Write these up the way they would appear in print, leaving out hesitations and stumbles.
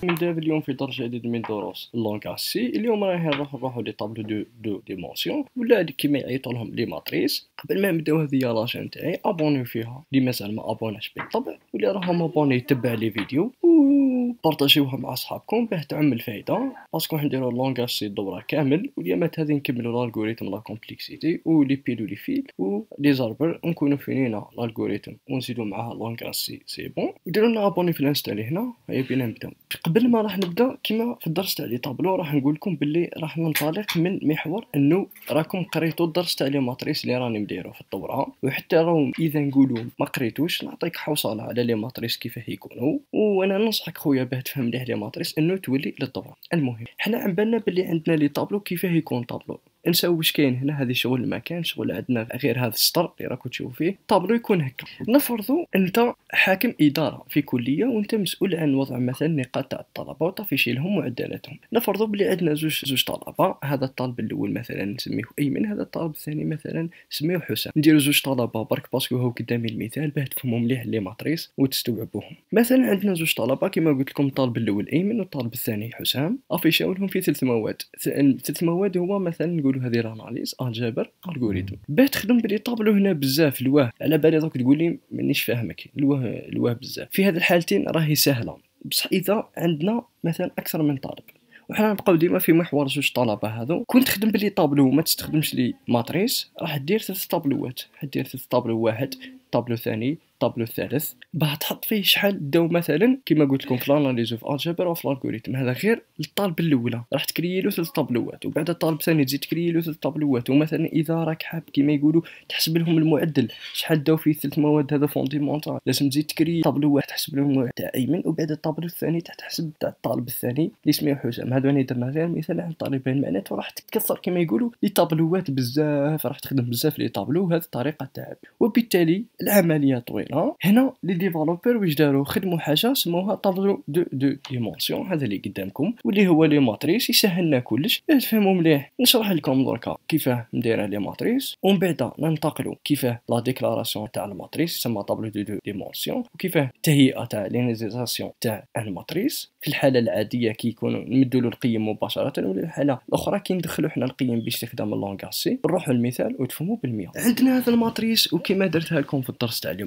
نبدأ اليوم في درس جديد من دروس اللونغاج سي. اليوم راح نروحو لي طابلو دو ديمونسيون ولا كيما يعيطوا لهم لي ماتريس. قبل ما نبداو هذه هي لاشين نتاعي، ابونيو فيها اللي مازال ما ابوناش بالطبع، واللي راهم ابوني يتبع لي فيديو وبارطاجيوها مع صحابكم باه تعم الفايده، باسكو نديرو اللونغاج سي الدوره كامل. واليامات هذه نكملوا الالغوريثم لا كومبلكسيتي ولي بيل ولي فيل ولي زاربر، نكونوا فينينا الالغوريثم ونزيدو معاها اللونغاج سي بون. ديروا لنا ابوني في الانستالي هنا. هيا بينا نبداو. قبل ما راح نبدا كيما في الدرس تاع لي طابلو راح نقول لكم باللي راح ننطلق من محور انه راكم قريتوا الدرس تاع لي ماتريس اللي راني مديرو في الدوره، وحتى راهم اذا نقولوا ما قريتوش نعطيك حوصله على لي ماتريس كيفاه يكونوا. وانا ننصحك خويا باه تفهم مليح لي ماتريس انه تولي للدوره. المهم حنا عم بالنا باللي عندنا لي طابلو كيفاه يكون طابلو، نساو واش كاين هنا. هذه شغل ما كان شغل عندنا غير هذا السطر اللي راكم تشوفوا فيه طابلو يكون هكا. نفرضوا انت حاكم اداره في كليه وانت مسؤول عن وضع مثلا نقاط تاع الطلبه وتفشيلهم ومعدلاتهم. نفرضوا بلي عندنا زوج طلبه، هذا الطالب الاول مثلا نسميه ايمن، هذا الطالب الثاني مثلا نسميه حسام. نديروا زوج طلبه برك باسكو هو قدامي المثال باه تفهموا مليح لي ماتريس وتستوعبوهم. مثلا عندنا زوج طلبه كما قلت لكم، الطالب الاول ايمن والطالب الثاني حسام، افيشاو لهم في 3 مواد. 3 مواد هو مثلا نقولوا هذه الاناليز، الجبر، الغوريثم. باه تخدم بلي طابلو هنا بزاف الواه، على بالي دوك تقول لي مانيش فاهمك، الواه بزاف. في هذه الحالتين راهي سهله، بصح اذا عندنا مثلا اكثر من طالب وحنا نبقاو ديما في محور زوج طلبه هذو، كنت تخدم بلي طابلو ما تستخدمش لي ماتريس، راح دير 3 طابلوات. حدير 3 طابلو، واحد طابلو ثاني طابلو ثالث، باه تحط فيه شحال داو مثلا كما قلت لكم في الاناليز وفي الجبر وفي الالغوريثم. هذا غير للطالب الاولى راح تكري له 3 طابلوات، وبعد الطالب الثاني تزيد تكري له 3 طابلوات. ومثلا اذا راك حاب كما يقولوا تحسب لهم المعدل شحال داو في 3 مواد هذا فونديمونتال، لازم تزيد تكري طابلو واحد تحسب لهم المعدل تاع ايمن، وبعد الطابلو الثاني تحسب تاع الطالب الثاني اللي اسمه حسام. هذا انا درنا غير مثال عن طالبين، معناته راح تكثر كما يقولوا لي طابلوات بزاف، راح تخدم بزاف لي طابلو. هذه الطريقه التعب، وبالتالي العمليه طويله. هنا لي ديفلوبر واش داروا؟ خدموا حاجه سموها طابلو دو ديمونسيون، هذا اللي قدامكم واللي هو لي ماتريس. يسهلنا كلش باه تفهموا مليح. نشرح لكم دركا كيفاه ندير لي ماتريس، ومن بعد ننتقلوا كيفاه لا ديكلاراسيون تاع الماتريس تسمى طابلو دو ديمونسيون، وكيفاه التهيئه تاع لينيزاسيون تاع الماتريس في الحاله العاديه كي يكونوا نمدوا له القيم مباشره، ولا الحاله الاخرى كي ندخلوا حنا القيم باستخدام اللونغاج سي. نروحوا للمثال وتفهموا بالمية. عندنا هذا الماتريس، وكما درتها لكم في الدرس تاع لي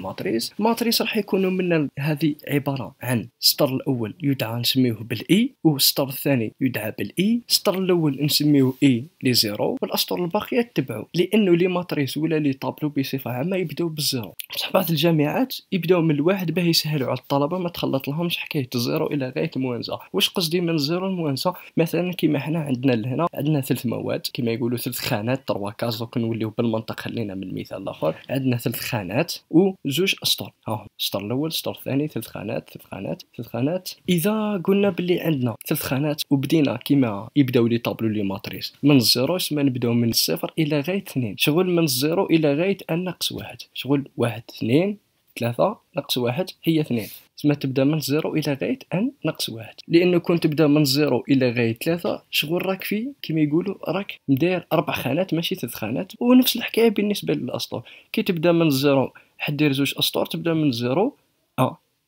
ماتريس راح يكونوا من هذه عباره عن السطر الاول يدعى نسميه بالاي، والسطر الثاني يدعى بالاي. السطر الاول نسميه اي لي زيرو، والاسطر الباقيه تتبعوا، لانه لي ماتريس ولا لي طابلو بصفه عامه يبداو بالزيرو. بصح بعض الجامعات يبداو من الواحد باه يسهلوا على الطلبه ما تخلط لهمش حكايه الزيرو الى غايه الموانزه. واش قصدي من الزيرو الموانزه؟ مثلا كيما حنا عندنا لهنا عندنا 3 مواد كيما يقولوا 3 خانات 3 كاز، دوك نوليو بالمنطق. خلينا من المثال الاخر، عندنا 3 خانات وزوج اسطر. السطر الاول السطر الثاني 3 خانات 3 خانات 3 خانات. اذا قلنا باللي عندنا 3 خانات وبدينا كيما يبداو لي طابلو لي ماتريس من الزيرو، اسمها نبداو من الصفر الى غايه 2. شغل من الزيرو الى غايه ان ناقص 1. شغل 1 2 3 ناقص 1 هي 2. تسمى تبدا من الزيرو الى غايه ان ناقص 1. لانه كنت تبدا من الزيرو الى غايه 3 شغل راك في كيما يقولوا راك مدير 4 خانات ماشي 3 خانات. ونفس الحكايه بالنسبه للاسطر، كي تبدا من الزيرو حدير 2 اسطر، تبدا من الزيرو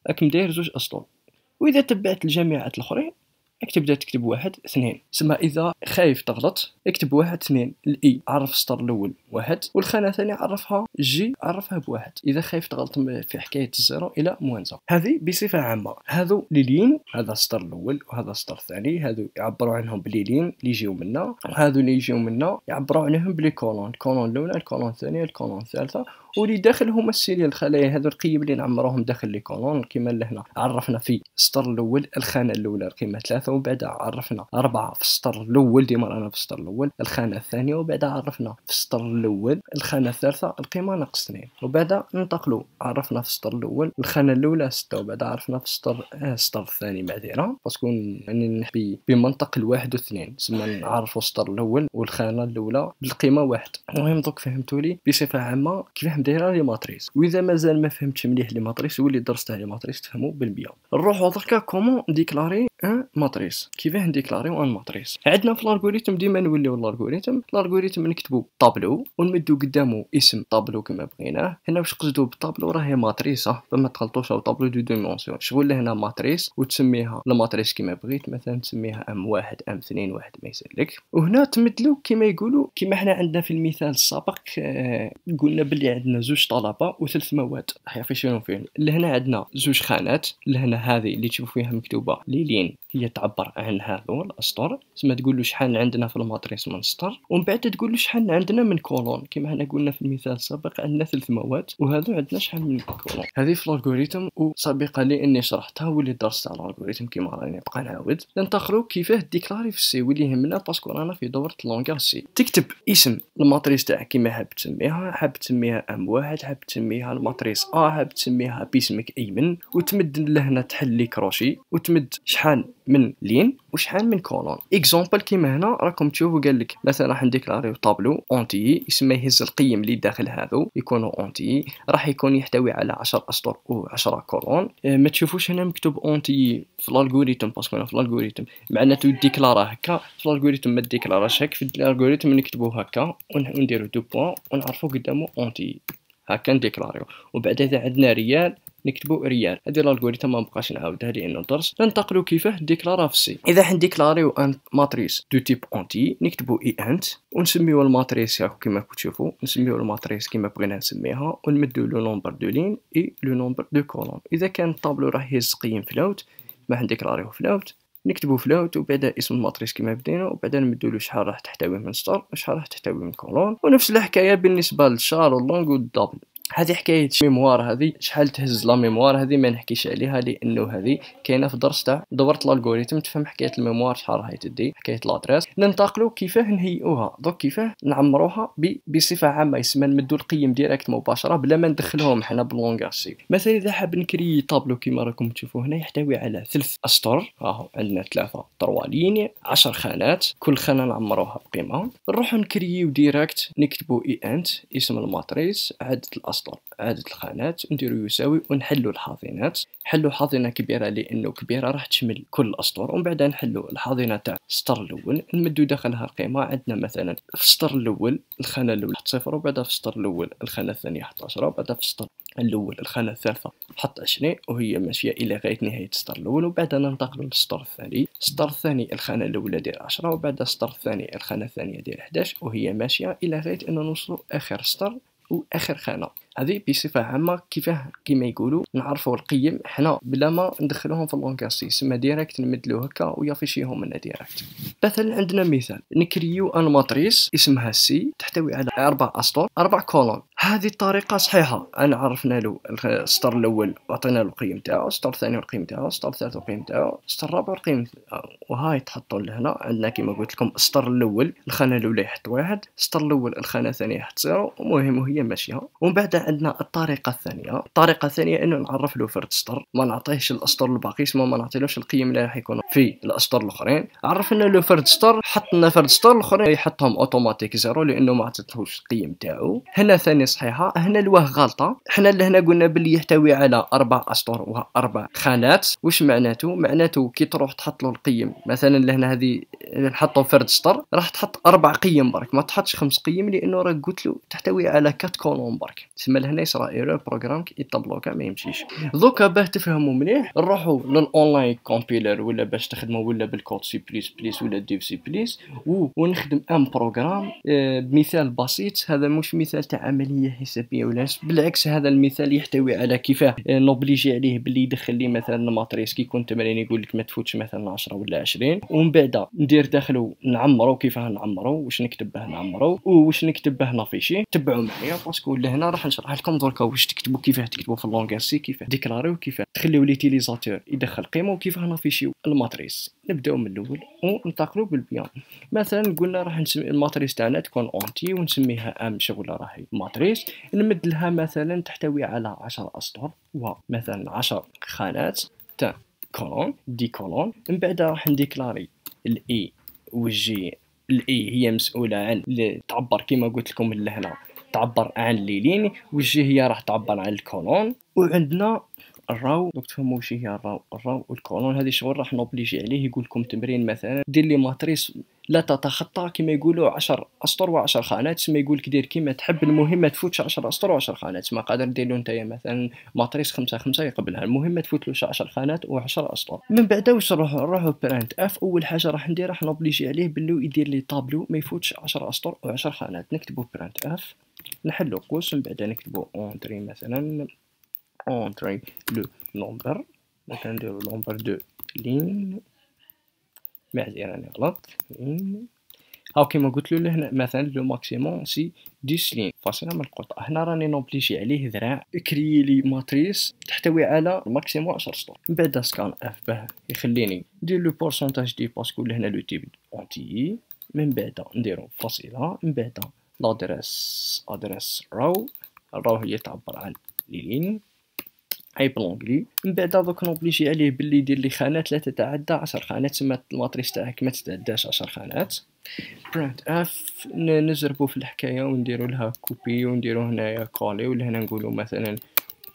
راك مدير 2 اسطر. واذا تبعت الجامعات الاخرين راك تبدا تكتب 1 2. سما اذا خايف تغلط اكتب 1 2. الاي عرف السطر الاول 1، والخانه الثانيه عرفها جي عرفها ب1. اذا خايف تغلط في حكايه الزيرو الى موانزه. هذه بصفه عامه. هذو لي لين، هذا السطر الاول وهذا السطر الثاني، هذو يعبروا عنهم بلي لين اللي يجيو منا، وهذو اللي يجيو منا يعبروا عنهم بلي كولون. الكولون الاولى، الكولون الثانيه، الكولون الثالثه. واللي داخل هما السيريال الخلايا، هذو القيم اللي نعمروهم داخل لي كولون. كيما لهنا عرفنا في السطر الاول الخانه الاولى القيمه 3، وبعد عرفنا 4 في السطر الاول، ديما رانا في السطر الاول الخانه الثانيه، وبعد عرفنا في السطر الاول الخانه الثالثه القيمه ناقص 2، وبعد ننتقلوا عرفنا في السطر الاول الخانه الاولى 6، وبعد عرفنا في السطر الثاني معذره باسكو راني نحبي بمنطق الواحد واثنين. تسمى نعرفوا السطر الاول والخانه الاولى بالقيمه 1. المهم دوك فهمتوا لي بصفه عامه كيفاه دايره لي ماتريس. واذا مازال ما فهمتش مليح لي ماتريس ولي درس تاع لي ماتريس تفهموا بالمية. نروحوا دركا كومون ديكلاري ان ماتريس. كيفاه نديكلاريو ان ماتريس؟ عندنا في الالغوريثم ديما نوليو الالغوريثم نكتبو طابلو ونمدو قدامو اسم طابلو كما بغيناه. هنا واش قصدو بالطابلو راهي ماتريس فما تغلطوش، او طابلو دو ديمونسيون. شغل هنا ماتريس وتسميها الماتريس كيما بغيت، مثلا تسميها ام واحد ام اثنين واحد ما يسالك. وهنا تمدلو كيما يقولوا كيما حنا عندنا في المثال السابق قلنا بلي عندنا زوج طلبه وثلاث مواد راح يفيشونو فيهم. لهنا عندنا زوج خانات، لهنا هذه اللي تشوفوا فيها مكتوبه ليلين هي تعبر عن هذو الاسطر، تسمى تقول له شحال عندنا في الماتريس من سطر، ومن بعد تقول له شحال عندنا من كولون. كما حنا قلنا في المثال السابق عندنا ثلاث مواد وهذو عندنا شحال من كولون. هذه في الالغوريثم، وسابقا لي اني شرحتها واللي درست على الالغوريثم كيما راني نبقى نعاود. ننتقلوا كيفاه ديكلاري في السي، واللي يهمنا باسكو رانا في دوره لونغاج سي. تكتب اسم الماتريس تاعك كيما حاب تسميها، حاب تسميها ام واحد، حاب تسميها الماتريس حاب تسميها باسمك ايمن، وتمد لهنا تحل لي كروشي وتمد شحال من لين وشحال من كولون. اكزامبل كيما هنا راكم تشوفوا قال لك مثلا راح نديكلاريو طابلو اونتي، يسمى يهز القيم اللي داخل هذو يكونوا اونتي، راح يكون يحتوي على 10 اسطر و10 كولون. ما تشوفوش هنا مكتوب اونتي في الالغوريثم باسكو في الالغوريثم معناته يديكلارا هكا، في الالغوريثم ما ديكلاراش هكا، في الالغوريثم نكتبو هكا ونديرو دو بوين ونعرفو قدامو اونتي هكا نديكلاريو. وبعد اذا عندنا ريال نكتبو ريال. هذه الالغوريثم ما بقاش نعاودها لانه درس. ننتقلوا كيفاه ديكلارا في سي. اذا حنديكلاريو ان ماتريس دو تيب اونتي نكتبو اي انت ونسميو الماتريس كيما تشوفوا، نسميو الماتريس كيما بغينا نسميها، ونمدو لو نومبر دو لين اي لو نومبر دو كولون. اذا كان الطابلو راه يهز قيم فلوت ما حنديكلاريوه فلوت نكتبو فلوت وبعدا اسم الماتريس كيما بدينا، وبعدا نمدو له شحال راح تحتوي من سطر وشحال راح تحتوي من كولون. ونفس الحكايه بالنسبه للشار واللونغ والدبل. هذه حكايه ميموار، هذه شحال تهز لا ميموار هذه ما نحكيش عليها لانه هذه كاينه في درس تاع دوره الالغوريثم تفهم حكايه الميموار شحال راهي تدي، حكايه لادريس. ننتقلوا كيفاه نهيئوها دوك، كيفاه نعمروها بصفه عامه، يسمى نمدوا القيم ديريكت مباشره بلا ما ندخلهم حنا باللونغاج سي. مثلا اذا حاب نكري طابلو كيما راكم تشوفوا هنا يحتوي على ثلاث اسطر، راهو عندنا 3 3 لين 10 خانات، كل خانه نعمروها بقيمه. نروحوا نكريو ديريكت نكتبوا اي انت اسم الماتريس عدد الاسطر عدد الخانات نديرو يساوي ونحلو الحاضنات. حلو حاضنه كبيره لانه كبيره راح تشمل كل الاسطر، ومن بعد نحلو الحاضنه تاع السطر الاول نمدو داخلها القيمه. عندنا مثلا في السطر الاول الخانه الاولى حط 0، وبعدها في السطر الاول الخانه الثانيه حط 10، وبعدها في السطر الاول الخانه الثالثه حط 20، وهي ماشيه الى غايه نهايه السطر الاول. وبعدها ننتقلوا للسطر الثاني. السطر الثاني الخانه الاولى دير 10، وبعدها السطر الثاني الخانه الثانيه دير 11، وهي ماشيه الى غايه ان نوصلوا اخر سطر واخر خانه. هذه بصفه عامه كيفاه كيما يقولوا نعرفوا القيم حنا بلا ما ندخلوهم في اللونغاج سي، يسمى ديريكت نمدلو هكا ويافيشيهم لنا ديريكت. مثلا عندنا مثال نكريو ان ماتريس اسمها سي تحتوي على 4 اسطر 4 كولون. هذه الطريقه صحيحه، انا عرفنا له السطر الاول وعطينا له القيم تاعو، السطر الثاني والقيم تاعو، السطر الثالث والقيم تاعو، السطر الرابع والقيم تاعو، وهاي تحطوا لهنا. عندنا كيما قلت لكم السطر الاول الخانه الاولى يحط 1، السطر الاول الخانه الثانيه يحط 0، المهم وهي ماشيه. ومن بعد عندنا الطريقه الثانيه انه نعرف له فرد سطر، ما نعطيهش الاسطر الباقي، ما نعطيلوش القيم اللي راح يكونوا في الاسطر الاخرين. عرفنا له فرد سطر، حطنا فرد سطر الاخرين يحطهم اوتوماتيك 0 لانه ما عطيتهوش القيم تاعو. هنا ثاني صحيحه، هنا الواه غلطه. حنا لهنا قلنا باللي يحتوي على 4 اسطر و4 خانات. واش معناته كي تروح تحط له القيم مثلا لهنا هذه نحطوا فرد سطر راح تحط 4 قيم برك، ما تحطش 5 قيم لانه راك قلت له تحتوي على 4 كولون برك. تسمى لهنا يصرا ايرور بروغرام يطبلوكا ما يمشيش. دوكا باه تفهموا مليح نروحوا للاونلاين كومبيلر ولا باش تخدموا ولا بالكود سي بليس بليس ولا ديف سي بليس ونخدم ان بروغرام بمثال بسيط. هذا مش مثال تاع عمليه حسابيه ولا بالعكس، هذا المثال يحتوي على كيفاه نوبليجي عليه باللي يدخل لي مثلا الماتريس كي يكون تمرين يقول لك ما تفوتش مثلا 10 ولا 20، ومن بعد ندير داخله نعمرو كيفاه نعمرو، واش نكتب به نعمرو واش نكتب به نافيشي. تبعوا معايا باسكو لهنا راح نشرح لكم دركا واش تكتبوا كيفاه تكتبوا في اللونغاج سي، كيفاه ديكلاريو، كيفاه تخليو ليتيليزاتور يدخل قيمه، وكيفاه نافيشيو الماتريس. نبداو من الاول وننتقلوا بالبيان. مثلا قلنا راح نسمي الماتريس تاعنا تكون اونتي ونسميها ام شغل راهي ماتريس، نمد لها مثلا تحتوي على 10 اسطر ومثلا 10 خانات تاع كولون دي كولون. من بعد راح نديكلاري الاي والجي. الاي هي مسؤوله عن تعبر كما قلت لكم لهنا تعبر عن الليلين، والجي هي راح تعبر عن الكولون. وعندنا الراو دوك تفهموا واش هي الراو والكولون. هذه شغل راح نوبليجي عليه. يقول لكم تمرين مثلا دير لي ماتريس لا تتخطى كما يقولوا 10 اسطر و10 خانات، تسمى يقول لك دير كيما تحب، المهم ما تفوتش 10 اسطر و10 خانات. تسمى قادر دير له نتايا مثلا ماتريس 5 5 يقبلها، المهم ما تفوتلوش 10 خانات و10 اسطر. من بعد واش نروحو برانت اف. اول حاجه راح ندير راح نوبليجي عليه باللي يدير لي طابلو ما يفوتش 10 اسطر و10 خانات. نكتبو برانت اف، نحلو قوس، من بعد نكتبو اونتري مثلا اونتري لو نومبر، مثلا نديرو نومبر دو لين، معذرة راني غلط، لين هاو كيما قلت له لهنا مثلا لو ماكسيموم سي 10 لين فاصلة من القطع. هنا راني نوبليجي عليه ذراع كريي لي ماتريس تحتوي على ماكسيموم 10 سطور. من بعد سكان اف باه يخليني ندير لو بورسونتاج دي باسكو لهنا لو تيب اونتي، من بعد نديرو فاصلة، من بعد ادريس راو هي تعبر عن لي لين اي بلونغلي. من بعد دوك نوبليجي عليه باللي يدير لي خانات لا تتعدى 10 خانات، تسمى الماتريس تاعك ما تتعداش 10 خانات. برانت اف نزربو في الحكايه ونديرو لها كوبي ونديرو هنايا كولي، ولهنا نقولو مثلا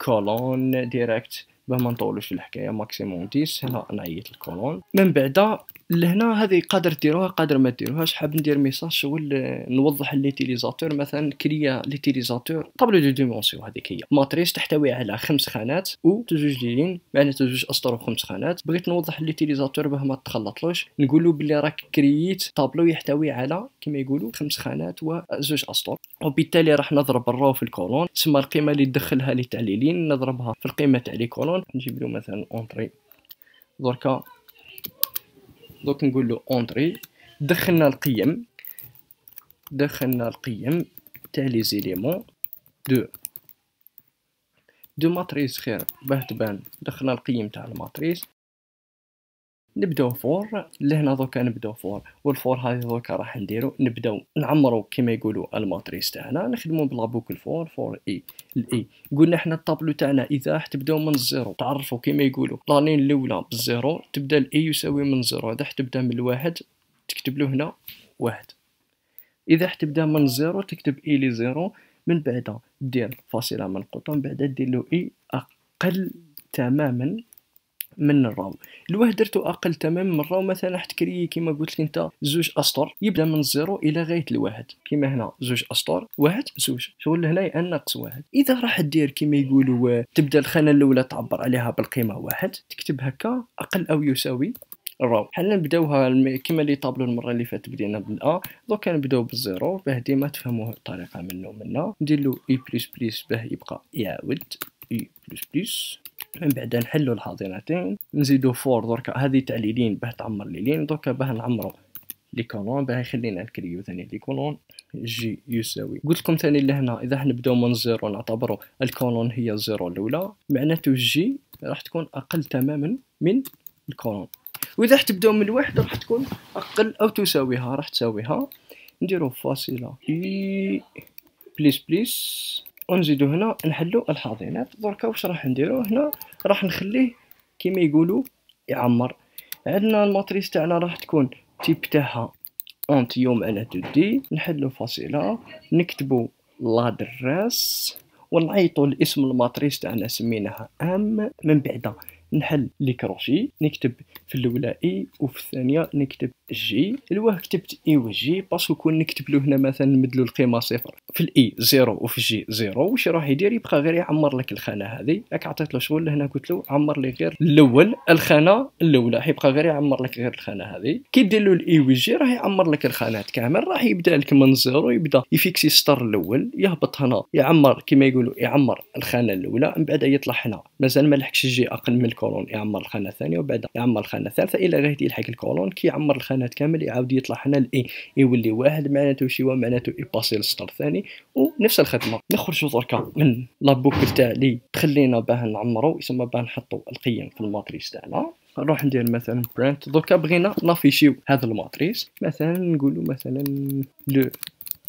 كولون ديريكت باه ما نطولوش في الحكايه ماكسيموم 10. هنا نعيط الكولون. من بعد لهنا هذه قادر ديروها قادر ما ديروهاش. حاب ندير ميساج شغل نوضح ليتيليزاتور مثلا كريا ليتيليزاتور طابلو دو ديمونسيون. هذيك هي ماتريس تحتوي على 5 خانات و زوج لين، معناتها زوج اسطر و5 خانات. بغيت نوضح ليتيليزاتور باه ما تخلطلوش، نقولوا بلي راك كرييت طابلو يحتوي على كما يقولوا 5 خانات وزوج اسطر، وبالتالي راح نضرب الراو في الكولون. تسمى القيمه اللي تدخلها لي تاع لي لين نضربها في القيمه تاع لي كولون. نجيب له مثلا اونطري دركا، دوك نقول له اونطري، دخلنا القيم تاع لي زيليمون دو ماتريس خير باه تبان. دخلنا القيم تاع الماتريس، نبداو فور لهنا دوكا نبداو فور، والفور هذه دوكا راح نديرو نبداو نعمرو كما يقولوا الماتريس تاعنا. نخدمو بلا بوكل فور اي الاي. قلنا احنا الطابلو تاعنا اذا راح تبداو من الزيرو، تعرفوا كما يقولوا لانين الاولى بالزيرو تبدا الاي يساوي من زيرو. اذا تبدا من الواحد تكتب له هنا واحد، اذا تبدا من الزيرو تكتب اي لي زيرو، من بعد دير فاصله من قطع، من بعد دير له اي اقل تماما من الراو. الواه درتو اقل تماما من الراو مثلا راح تكري كيما قلت لك انت زوج اسطر يبدا من الزيرو الى غايه الواحد، كيما هنا زوج اسطر واحد زوج، شغل هنا ناقص واحد. اذا راح دير كيما يقولوا تبدا الخانه الاولى تعبر عليها بالقيمه واحد، تكتب هكا اقل او يساوي الراو. حنا نبداوها كيما اللي طابلو المره اللي فاتت بدينا بالا، دوكا نبداو بالزيرو باه ديما تفهموا الطريقه منه. ندير له اي بلس بلس باه يبقى يعاود اي بلس بلس. من بعد نحلو الحاضنتين، نزيدو فور دركا هذه تاع لي لين باه تعمر لي لين، دوكا باه نعمرو لي كولون باه يخلينا نكريو ثاني لي كولون. جي يساوي قلت لكم ثاني لهنا اذا نبداو من زيرو نعتبروا الكولون هي الزيرو الاولى، معناته جي راح تكون اقل تماما من الكولون، واذا تبداو من الواحد راح تكون اقل او تساويها، راح تساويها. نديرو فاصله اي بليس بليس ونزيدو هنا نحلو الحاضنات. دركا واش راح نديرو هنا راح نخليه كيما يقولوا يعمر. عندنا الماتريس تاعنا راح تكون تيب تاعها اونتيو معناتو دي، نحلو فاصله نكتبو لادريس ونعيطو لاسم الماتريس تاعنا سميناها ام. من بعد نحل لي كروشي، نكتب في الاولى اي وفي الثانيه نكتب جي. الواه كتبت اي وجي باسكو كون نكتب له هنا مثلا نمدلو القيمه صفر في الاي زيرو وفي الجي زيرو، واش راح يدير؟ يبقى غير يعمر لك الخانه هذه. راك عطيت له شغل هنا قلت له عمر لي غير الاول الخانه الاولى، حيبقى غير يعمر لك غير الخانه هذه. كي دير له الاي والجي راح يعمر لك الخانات كامل، راح يبدا لك من زيرو، يبدا يفيكسي السطر الاول يهبط هنا يعمر كيما يقولوا يعمر الخانه الاولى، من بعد يطلع هنا مازال ما لحقش يجي اقل من الكولون يعمر الخانه الثانيه، وبعد يعمر الخانه الثالثه الى غايه يلحق الكولون. كي يعمر الخانات كامل يعاود يطلع هنا الاي يولي واحد، معناته شي معناته يباسي للسطر الثاني ونفس الخدمه. نخرجوا دركا من لابوكل تاع لي تخلينا باه نعمرو يسمى باه نحطوا القيم في الماتريس تاعنا. نروح ندير مثلا برنت، دوكا بغينا نافيشيو هذا الماتريس، مثلا نقولوا مثلا لو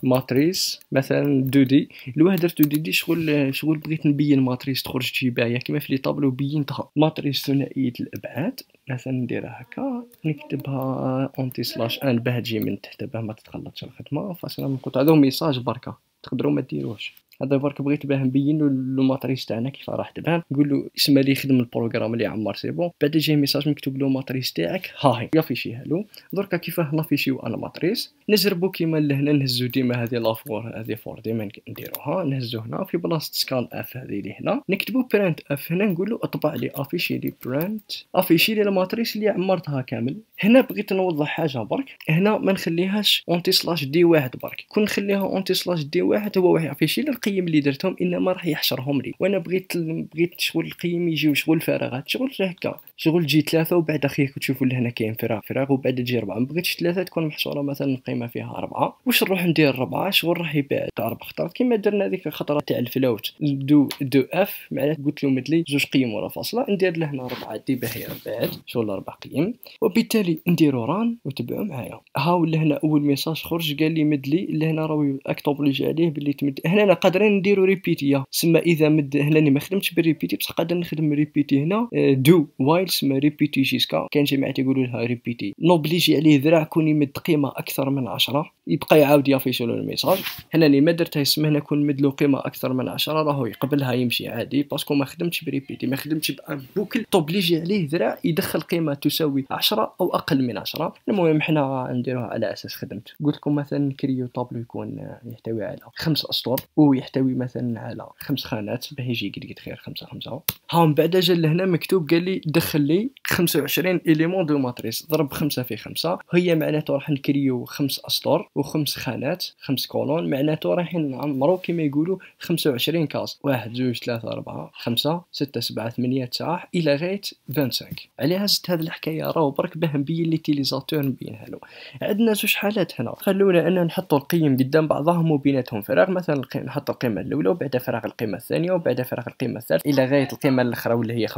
ماتريس مثلا 2 دي. الواه درت 2 دي شغل بغيت نبين ماتريس تخرج تجي باهيه كيما في لي طابلو بينتها. ماتريس ثنائيه الابعاد مثلا نديرها هكا، نكتبها اونتي سلاش ان باه تجي من تحت باه ما تتخلطش الخدمه. فاصله من قطع هذا ميساج بركه تقدروا ما ديروش. هذا برك بغيت باه نبين له لو ماتريس تاعنا كيف راح تبان. نقول له اسم اللي يخدم البروغرام اللي عمر سي بون، بعد يجي ميساج مكتوب له ماتريس تاعك ها هي يافيشيها له. دركا كيفاه نافيشيو انا ماتريس نجربو كيما لهنا نهزو ديما هذه لافور هذه فور ديما نديروها نهزو هنا في بلاصه سكان اف هذه اللي هنا نكتبو برنت اف هنا نقول له اطبع لي افيشي لي برنت افيشي لي الماتريس اللي عمرتها كامل. هنا بغيت نوضح حاجه برك، هنا ما نخليهاش اونتي سلاش دي واحد برك، كون نخليها اونتي سلاش دي واحد هو يعرفيشي لي القيم اللي درتهم انما راح يحشرهم لي، وانا بغيت شغل القيم يجيو شغل فراغات شغل هكا شغل تجي 3 وبعد اخيك تشوفوا لهنا كاين فراغ وبعد تجي 4. ما بغيتش 3 تكون محصوره مثلا القيمه فيها 4. واش نروح ندير 4 شغل راح يبعد 4 خطرات كيما درنا ديك الخطره تاع الفلوت دو اف معناتها قلت له مدلي زوج قيم ولا فاصله ندير لهنا 4 دي باهي بعد شغل 4 قيم، وبالتالي نديرو ران وتبعوا معايا. ها ولا هنا اول ميساج خرج قال لي مدلي اللي هنا راهو اكتوبليجي عليه باللي تمد. هنا قادرين نديرو ريبيتيا سما اذا مد هنا ما خدمتش بالريبيتي بصح قادر نخدم ريبيتي هنا دو وايل سما ريبيتي جيسكا. كاين جماعه يقولوا لها ريبيتي نوبليجي عليه ذراع كون يمد قيمه اكثر من 10 يبقى يعاود يافيشو له الميساج. هنا اللي ما درتها يسمى هنا كون مد له قيمه اكثر من 10 راهو يقبلها يمشي عادي باسكو ما خدمتش بريبيتي ما خدمتش بوكل توبليجي عليه ذراع يدخل قيمه تساوي 10 او اقل من 10. المهم حنا نديروها على اساس خدمت. قلت لكم مثلا كريو طابلو يكون يحتوي على 5 اسطر ويحتوي مثلا على 5 خانات باه يجي قد خير 5 5. ها من بعد جا لهنا مكتوب قال لي دخل لي 25 اليمون دو ماتريس ضرب 5 في 5 هي معناته راح نكريو 5 اسطر و5 خانات 5 كولون معناته رايحين نعمرو كما يقولوا 25 كاس 1 2 3 4 5 6 7 8 9 الى غايه 25. عليها زدت هذه الحكايه راهو برك باه نبين لي تيليزاتور نبينها له. عندنا زوج حالات هنا، خلونا ان نحطوا القيم قدام بعضهم وبيناتهم فراغ، مثلا نحط القيمه الاولى وبعدها فراغ القيمه الثانيه وبعدها فراغ القيمه الثالثه الى غايه القيمه الاخرى واللي هي 25،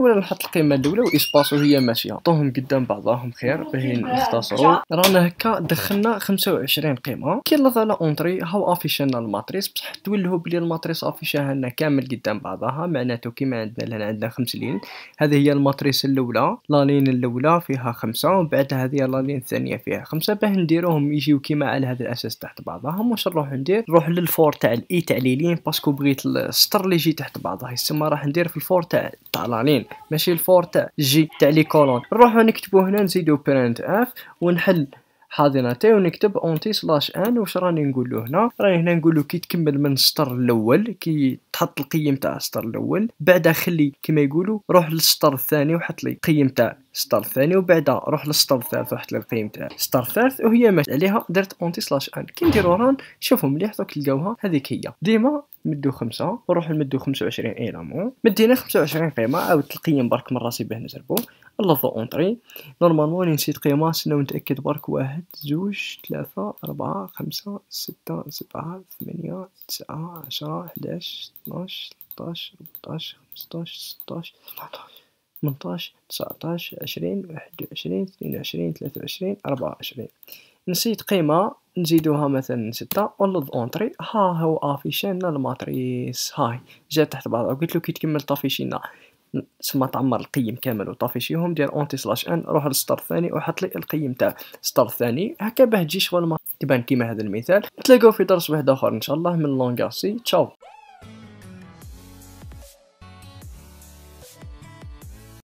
ولا نحط القيمه الاولى واسباسو هي ماشيه نحطوهم قدام بعضهم خير باه نختصروا. رانا هكا دخلنا 25 قيمه كي نضغط على اونطري هاو افيشنا الماتريس بصح تولهوا بلي الماتريس افيشها لنا كامل قدام بعضها معناته كيما عندنا لهنا عندنا 5 لين. هذه هي الماتريس الاولى لا لين الاولى فيها 5 وبعدها هذه لا لين الثانيه فيها 5 باه نديروهم يجيو كيما على هذا الاساس تحت بعضهم. واش نروح ندير نروح للفور تاع الاي تاع لين باسكو بغيت السطر اللي يجي تحت بعضها يسمى راح ندير في الفور تاع لا لين ماشي الفور تاع جي تاع لي كولون. نروحو نكتبو هنا نزيدو برنت اف ونحل حاضنتي ونكتب اونتي سلاش ان. واش راني نقول له هنا راني هنا نقول له كي تكمل من السطر الاول كي تحط القيم تاع السطر الاول بعدا خلي كما يقولوا روح للسطر الثاني وحط لي قيم تاع السطر الثاني وبعدا روح للسطر الثالث وحط لي القيم تاع السطر الثالث وهي ماشي عليها درت اونتي سلاش ان. كي نديرو ران شوفوا مليح دوك تلقاوها هذيك هي ديما مدو 5 وروح نمدو 25 ايلامون مدينا 25 قيمه عاودت القيم برك من راسي باه نجربو نلظو اونطري. نورمالمون نسيت قيمه سنو نتاكد برك 1 2 3 4 5 6 7 8 9 10 11 12 13 14 15 16 18 19 20 21 22 23 24. نسيت قيمه نزيدوها مثلا 6 ونلظ اونطري. ها هو افيشينا الماتريس هاي جات تحت بعضها. قلت له كي تكمل طافيشينا سما تعمر القيم كامل وطافيشيهم دير اونتي سلاش ان روح للسطر الثاني وحط لي القيم تاع السطر الثاني هكا باه تجي شغل ما تبان كيما هذا المثال. نتلاقاو في درس واحد اخر ان شاء الله من لونغاسي. تشاو.